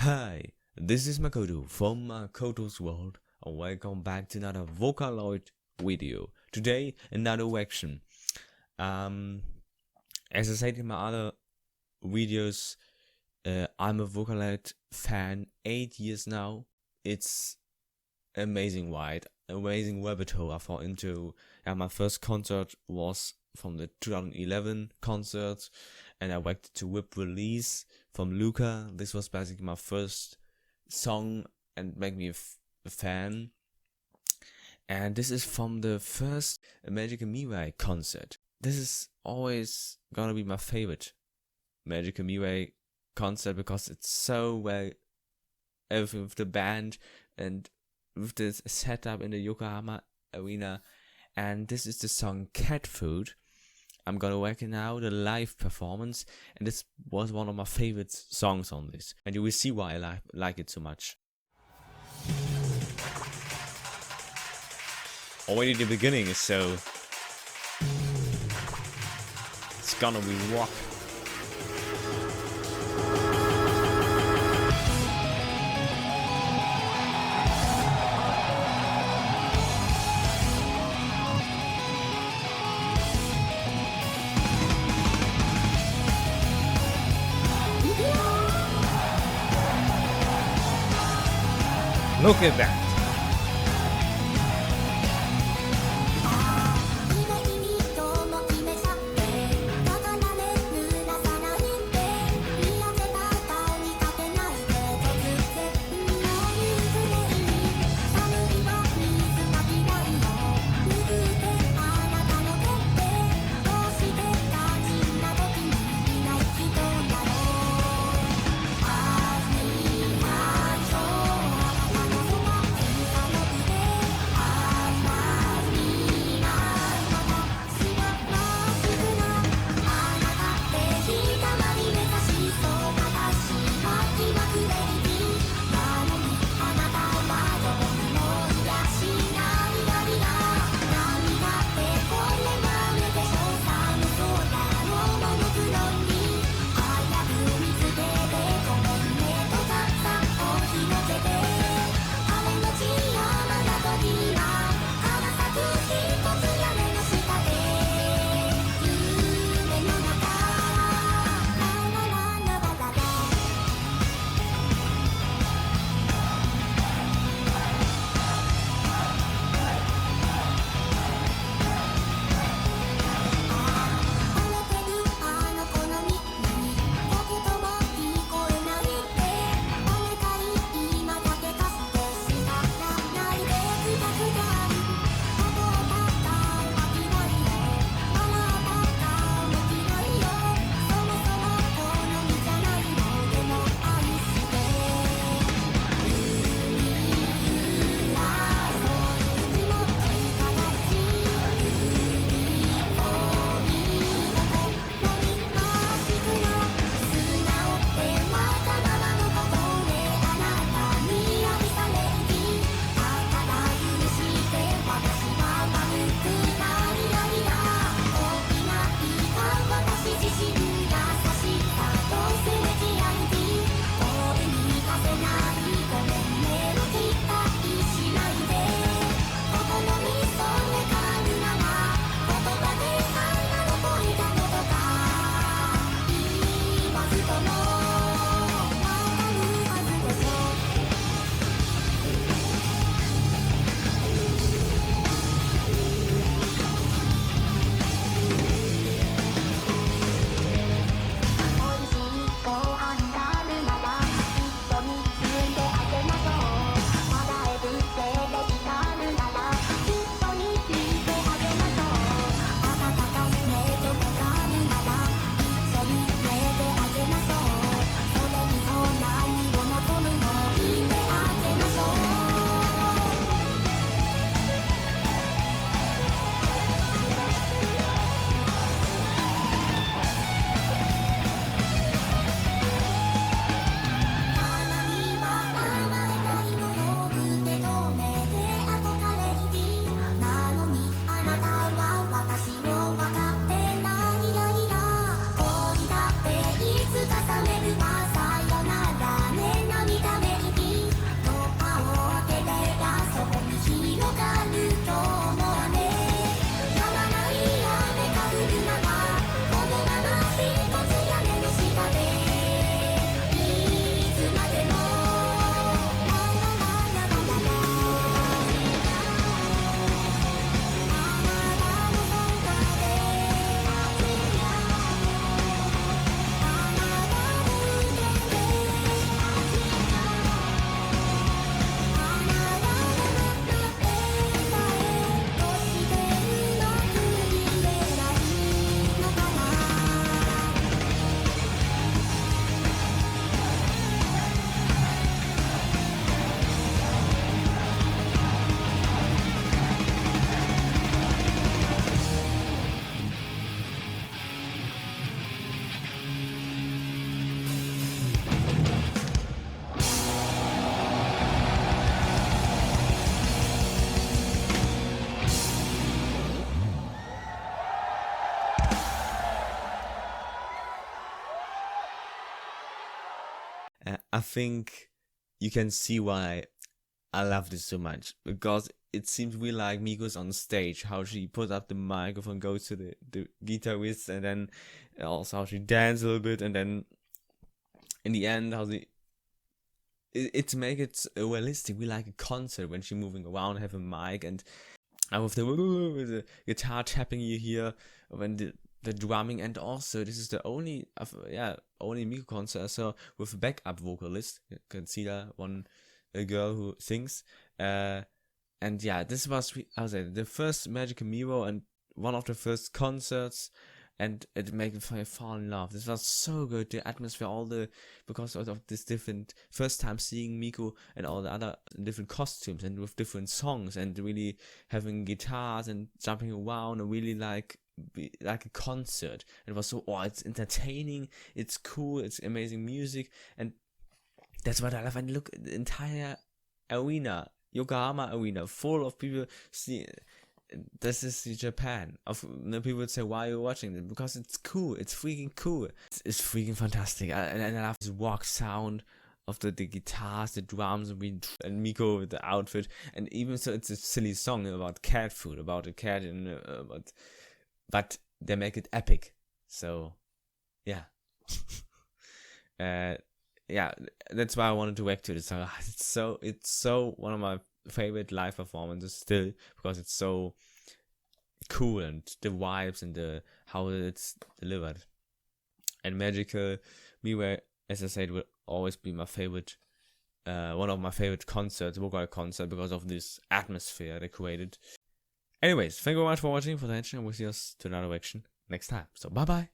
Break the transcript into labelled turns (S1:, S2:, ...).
S1: Hi, this is Makoto from Makoto's World, and welcome back to another Vocaloid video. Today, another action. As I said in my other videos, I'm a Vocaloid fan 8 years now. It's amazing ride, amazing rabbit hole I fall into. My first concert was from the 2011 concert, and I went to Whip Release from Luca. This was basically my first song and made me a fan. And this is from the first Magical Mirai concert. This is always gonna be my favorite Magical Mirai concert because it's so well, everything with the band and with the setup in the Yokohama arena. And this is the song Cat Food. I'm gonna work it now, the live performance, and this was one of my favorite songs on this, and you will see why I like it so much. Already the beginning is so... it's gonna be rock. Look at that! I think you can see why I love this so much, because it seems really like Miku's on stage, how she put up the microphone, goes to the guitarist, and then also how she dances a little bit, and then in the end how it to make it realistic, we like a concert when she's moving around, have a mic, and with the guitar tapping you hear when the drumming, and also this is the only Miku concert I saw with a backup vocalist. You can see that a girl who sings, and yeah, this was the first Magical Mirai and one of the first concerts, and it made me fall in love. This was so good, the atmosphere, because of this different first time seeing Miku and all the other different costumes and with different songs, and really having guitars and jumping around, and really like a concert. It was so it's entertaining, it's cool, it's amazing music, and that's what I love. And look, the entire arena, Yokohama arena, full of people. See, this is Japan. People would say, why are you watching it? Because it's cool. It's freaking cool. It's freaking fantastic. And I love this walk sound of the guitars, the drums, and Miku with the outfit. And even so, it's a silly song about cat food, about a cat, and but they make it epic. So, yeah. Yeah, that's why I wanted to react to this song. It's so one of my favorite live performances still, because it's so cool, and the vibes and how it's delivered. And Magical Mirai, as I said, will always be my favorite, one of my favorite concerts, Vocaloid concert, because of this atmosphere they created. Anyways, thank you very much for watching, for the attention, and we'll see us to another reaction next time. So bye bye.